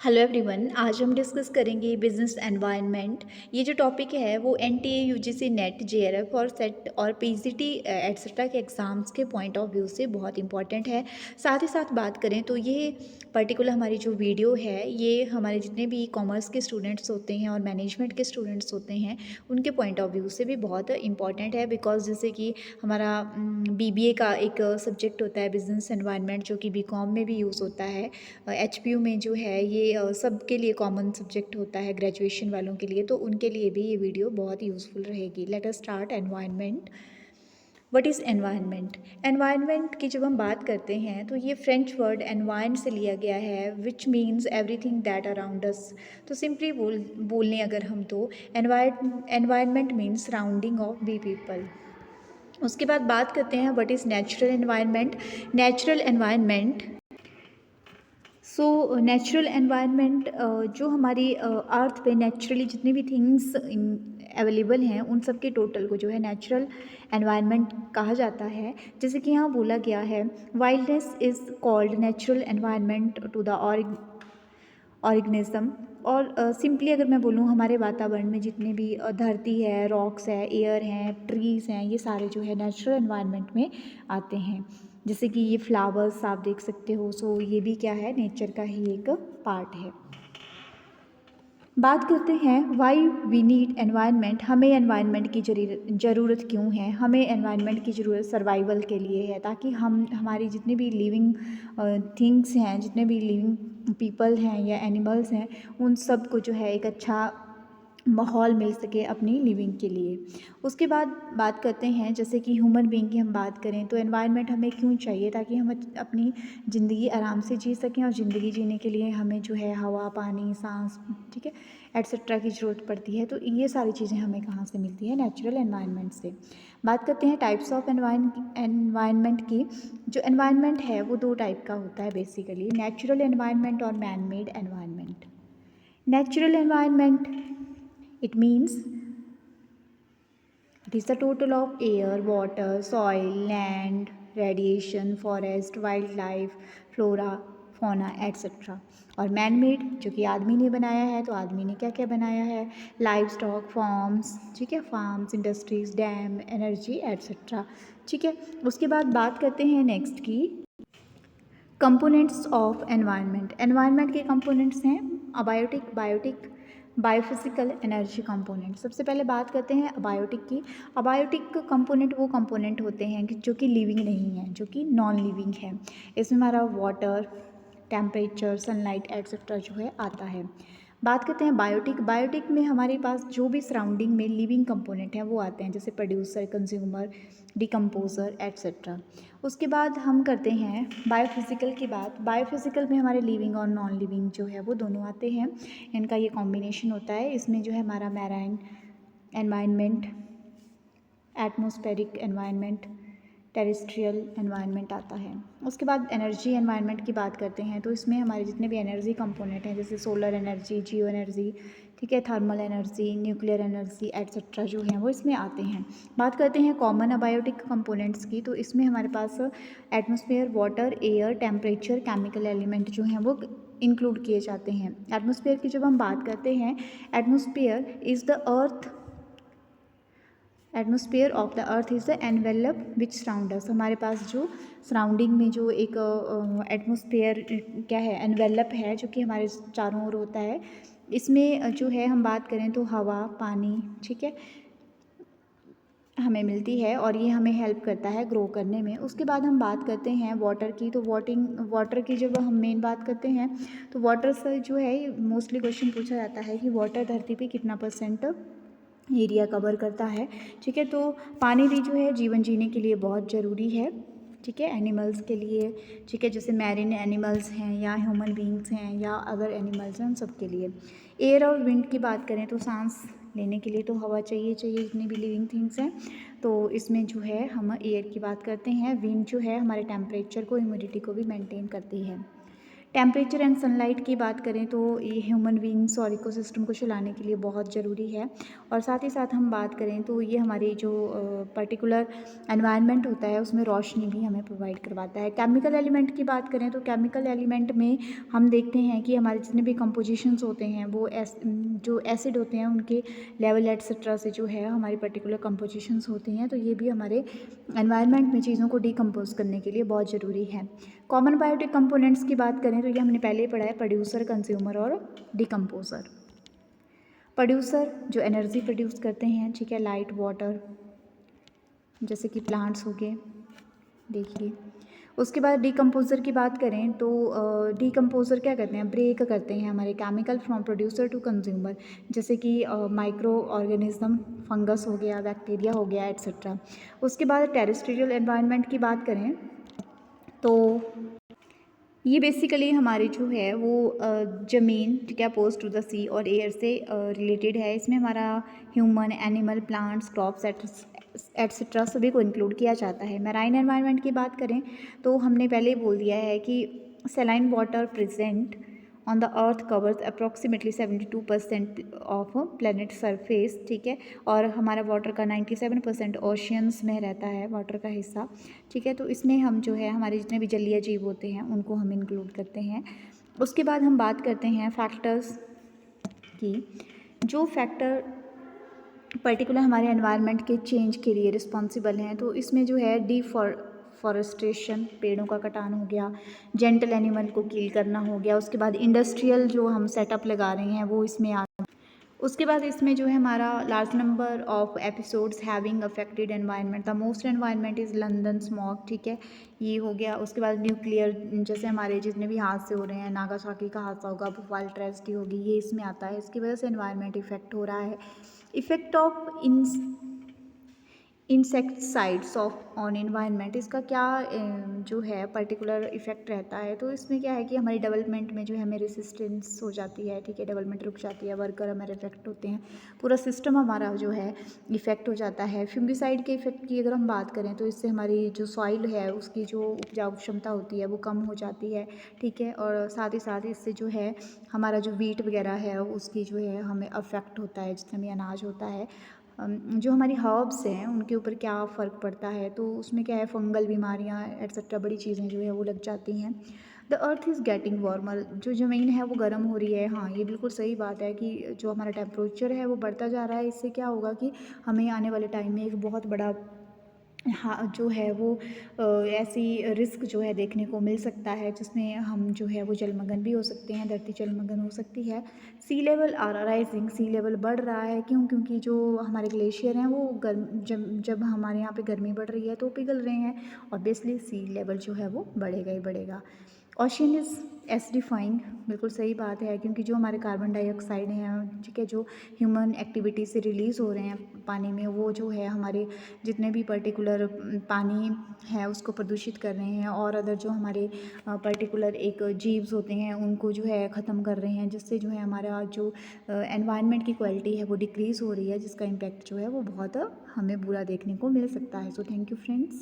Hello everyone, आज हम discuss करेंगे बिजनेस एनवायरनमेंट। ये जो टॉपिक है वो एनटीए, यूजीसी, नेट, जेआरएफ और सेट और पीजीटी एट्सेट्रा के एग्ज़ाम्स के पॉइंट ऑफ व्यू से बहुत इंपॉर्टेंट है। साथ ही साथ बात करें तो ये पर्टिकुलर हमारी जो वीडियो है ये हमारे जितने भी कॉमर्स के स्टूडेंट्स होते हैं और मैनेजमेंट के स्टूडेंट्स होते हैं उनके पॉइंट ऑफ व्यू से भी बहुत इंपॉर्टेंट है। बिकॉज जैसे कि हमारा बीबीए का एक सब्जेक्ट होता है बिजनेस एनवायरनमेंट, जो कि बीकॉम में भी यूज़ होता है। एचपीयू में जो है ये सबके लिए कॉमन सब्जेक्ट होता है ग्रेजुएशन वालों के लिए, तो उनके लिए भी ये वीडियो बहुत यूज़फुल रहेगी। Let us start environment. What is environment? Environment की जब हम बात करते हैं तो ये फ्रेंच वर्ड एनवायरन से लिया गया है, which means everything that around us. तो सिंपली बोलने अगर हम तो environment means surrounding of be people. उसके बाद बात करते हैं what is natural environment. Natural environment, so natural environment जो हमारी अर्थ पे नेचुरली जितनी भी थिंग्स अवेलेबल हैं उन सब के टोटल को जो है नेचुरल एनवायरनमेंट कहा जाता है। जैसे कि यहाँ बोला गया है, wildness is called natural environment to the organism. और सिंपली अगर मैं बोलूँ, हमारे वातावरण में जितने भी धरती है, रॉक्स है, एयर हैं, ट्रीज़ हैं, ये सारे जो है नेचुरल एनवायरनमेंट में आते हैं। जैसे कि ये फ्लावर्स आप देख सकते हो, सो ये भी क्या है, नेचर का ही एक पार्ट है। बात करते हैं वाई वी नीड एनवायरनमेंट। हमें एनवायरनमेंट की ज़रूरत क्यों है? हमें एनवायरनमेंट की ज़रूरत सर्वाइवल के लिए है, ताकि हम हमारी जितनी भी लिविंग थिंग्स हैं, जितने भी लिविंग पीपल हैं या एनिमल्स हैं, उन सब को जो है एक अच्छा माहौल मिल सके अपनी लिविंग के लिए। उसके बाद बात करते हैं, जैसे कि ह्यूमन बीइंग की हम बात करें तो एनवायरनमेंट हमें क्यों चाहिए? ताकि हम अपनी ज़िंदगी आराम से जी सकें, और ज़िंदगी जीने के लिए हमें जो है हवा, पानी, सांस, ठीक है, एट्सेट्रा की ज़रूरत पड़ती है। तो ये सारी चीज़ें हमें कहाँ से मिलती है? नेचुरल एनवायरनमेंट से। बात करते हैं टाइप्स ऑफ एनवायरनमेंट की। जो एनवायरनमेंट है वो दो टाइप का होता है बेसिकली, नेचुरल एनवायरनमेंट और man made environment. Natural environment, it means it is the total of air, water, soil, land, radiation, forest, wildlife, flora, fauna, etc. और मैन मेड, जो कि आदमी ने बनाया है, तो आदमी ने क्या क्या बनाया है? लाइव स्टॉक, फार्म्स, ठीक है, farms, industries, dam, energy, etcetera. ठीक है। उसके बाद बात करते हैं नेक्स्ट की कंपोनेंट्स ऑफ एनवायरनमेंट। एनवायरनमेंट के कंपोनेंट्स हैं abiotic, biotic, biophysical, energy component. सबसे पहले बात करते हैं अबायोटिक की। अबायोटिक कंपोनेंट वो कंपोनेंट होते हैं कि जो कि लिविंग नहीं है, जो कि नॉन लिविंग है। इसमें हमारा वाटर, टेम्परेचर, सनलाइट एट्सेट्रा जो है आता है। बात करते हैं बायोटिक। बायोटिक में हमारे पास जो भी सराउंडिंग में लिविंग कंपोनेंट हैं वो आते हैं, जैसे प्रोड्यूसर, कंज्यूमर, डिकम्पोजर एट्सेट्रा। उसके बाद हम करते हैं बायोफिज़िकल की बात। बायोफिज़िकल में हमारे लिविंग और नॉन लिविंग जो है वो दोनों आते हैं, इनका ये कॉम्बिनेशन होता है। इसमें जो है हमारा marine environment, atmospheric environment, terrestrial environment आता है। उसके बाद एनर्जी एनवायरनमेंट की बात करते हैं, तो इसमें हमारे जितने भी एनर्जी कंपोनेंट हैं, जैसे सोलर एनर्जी, जियो एनर्जी, ठीक है, thermal energy, nuclear energy etcetera जो हैं वो इसमें आते हैं। बात करते हैं कॉमन अबायोटिक कंपोनेंट्स की, तो इसमें हमारे पास atmosphere, water, air, temperature, chemical element जो हैं वो इंक्लूड किए जाते हैं। एटमॉस्फेयर की जब हम बात करते हैं, atmosphere is the earth, atmosphere of the earth is the envelope which surround us. हमारे पास जो सराउंडिंग में जो एक एटमॉस्फेयर क्या है, एनवेलप है, जो कि हमारे चारों ओर होता है। इसमें जो है हम बात करें तो हवा, पानी, ठीक है, हमें मिलती है और ये हमें हेल्प करता है ग्रो करने में। उसके बाद हम बात करते हैं वाटर की। तो वाटर की जब हम मेन बात करते हैं तो वाटर से जो है मोस्टली क्वेश्चन पूछा जाता है कि वाटर धरती पे कितना % एरिया कवर करता है। ठीक है, तो पानी भी जो है जीवन जीने के लिए बहुत ज़रूरी है, ठीक है, एनिमल्स के लिए, ठीक है, जैसे मैरिन एनिमल्स हैं या ह्यूमन बींग्स हैं या अदर एनिमल्स हैं, उन सब के लिए। एयर और विंड की बात करें तो सांस लेने के लिए तो हवा चाहिए जितनी भी लिविंग थिंग्स हैं, तो इसमें जो है हम एयर की बात करते हैं। विंड जो है हमारे टेम्परेचर को, ह्यूमिडिटी को भी मेंटेन करती है। टेम्परेचर एंड सनलाइट की बात करें तो ये ह्यूमन बींग्स और इकोसिस्टम को चलाने के लिए बहुत ज़रूरी है। और साथ ही साथ हम बात करें तो ये हमारी जो पर्टिकुलर एनवायरनमेंट होता है उसमें रोशनी भी हमें प्रोवाइड करवाता है। केमिकल एलिमेंट की बात करें तो केमिकल एलिमेंट में हम देखते हैं कि हमारे जितने भी कंपोजिशंस होते हैं वो जो एसिड होते हैं उनके लेवल एटसेट्रा से जो है हमारी पर्टिकुलर कंपोजिशंस होती हैं, तो ये भी हमारे एनवायरनमेंट में चीज़ों को डिकम्पोज करने के लिए बहुत ज़रूरी है। कॉमन बायोटिक कंपोनेंट्स की बात करें तो ये हमने पहले ही पढ़ा है, प्रोड्यूसर, कंज्यूमर और डिकम्पोजर। प्रोड्यूसर जो एनर्जी प्रोड्यूस करते हैं, ठीक है, लाइट, वाटर, जैसे कि प्लांट्स हो गए, देखिए। उसके बाद डिकम्पोज़र की बात करें तो डिकम्पोज़र क्या करते हैं, ब्रेक करते हैं हमारे chemical from producer to consumer, जैसे कि माइक्रो ऑर्गेनिज्म, फंगस हो गया, बैक्टीरिया हो गया, एट्सेट्रा। उसके बाद टेरेस्ट्रियल एनवायरनमेंट की बात करें तो ये बेसिकली हमारी जो है वो ज़मीन, ठीक है, अपोज टू द सी और एयर से रिलेटेड है। इसमें हमारा human, animal, plants, crops etcetera सभी को इंक्लूड किया जाता है। मैराइन एनवायरनमेंट की बात करें तो हमने पहले ही बोल दिया है कि saline water present on the earth covers approximately 72% of planet surface, ठीक है, और हमारा वाटर का 97% ओशियंस में रहता है वाटर का हिस्सा, ठीक है। तो इसमें हम जो है हमारे जितने भी जलीय जीव होते हैं उनको हम इंक्लूड करते हैं। उसके बाद हम बात करते हैं फैक्टर्स की, जो फैक्टर पर्टिकुलर हमारे एनवायरनमेंट के चेंज के लिए रिस्पॉन्सिबल हैं। तो इसमें जो है डिफॉरेस्टेशन, पेड़ों का कटान हो गया, जेंटल एनिमल को किल करना हो गया, उसके बाद इंडस्ट्रियल जो हम सेटअप लगा रहे हैं वो इसमें उसके बाद इसमें जो है हमारा large number of episodes having affected environment, the most environment is London smog, ठीक है, ये हो गया। उसके बाद न्यूक्लियर, जैसे हमारे जितने भी हादसे हो रहे हैं, नागासाकी का हादसा होगा, भोपाल ट्रेजेडी होगी, ये इसमें आता है। इसकी वजह से एनवायरनमेंट इफेक्ट हो रहा है। Effect of insecticides of on environment, इसका क्या जो है पर्टिकुलर इफेक्ट रहता है। तो इसमें क्या है कि हमारी डेवलपमेंट में जो है हमें रेसिस्टेंस हो जाती है, ठीक है, डेवलपमेंट रुक जाती है, वर्कर हमारे इफेक्ट होते हैं, पूरा सिस्टम हमारा जो है इफेक्ट हो जाता है। फंगिसाइड के इफेक्ट की अगर हम बात करें तो इससे हमारी जो सॉइल है उसकी जो उपजाऊ क्षमता होती है वो कम हो जाती है, ठीक है, और साथ ही साथ इससे जो है हमारा जो वीट वगैरह है उसकी जो है हमें अफेक्ट होता है, जितना भी अनाज होता है। जो हमारी हर्ब्स हैं उनके ऊपर क्या फ़र्क पड़ता है, तो उसमें क्या है, फंगल बीमारियाँ एट्सेट्रा बड़ी चीज़ें जो है वो लग जाती हैं। The earth is getting warmer, जो ज़मीन है वो गर्म हो रही है। हाँ, ये बिल्कुल सही बात है कि जो हमारा टेम्परेचर है वो बढ़ता जा रहा है। इससे क्या होगा कि हमें आने वाले टाइम में एक बहुत बड़ा, हाँ, जो है वो ऐसी रिस्क जो है देखने को मिल सकता है जिसमें हम जो है वो जलमग्न भी हो सकते हैं, धरती जलमग्न हो सकती है। Sea level are rising, sea level बढ़ रहा है, क्यों? क्योंकि जो हमारे ग्लेशियर हैं वो गर्म, जब हमारे यहाँ पे गर्मी बढ़ रही है तो पिघल रहे हैं, ऑब्वियसली सी लेवल जो है वो बढ़ेगा ही बढ़ेगा। ओशन इज़ एसिडिफाइंग, बिल्कुल सही बात है, क्योंकि जो हमारे कार्बन डाइऑक्साइड हैं, ठीक है, जो ह्यूमन एक्टिविटी से रिलीज़ हो रहे हैं पानी में, वो जो है हमारे जितने भी पर्टिकुलर पानी है उसको प्रदूषित कर रहे हैं, और अदर जो हमारे पर्टिकुलर एक जीव्स होते हैं उनको जो है ख़त्म कर रहे हैं, जिससे जो है हमारा जो एनवायरनमेंट की क्वालिटी है वो डिक्रीज़ हो रही है, जिसका इम्पैक्ट जो है वो बहुत हमें बुरा देखने को मिल सकता है। So thank you friends.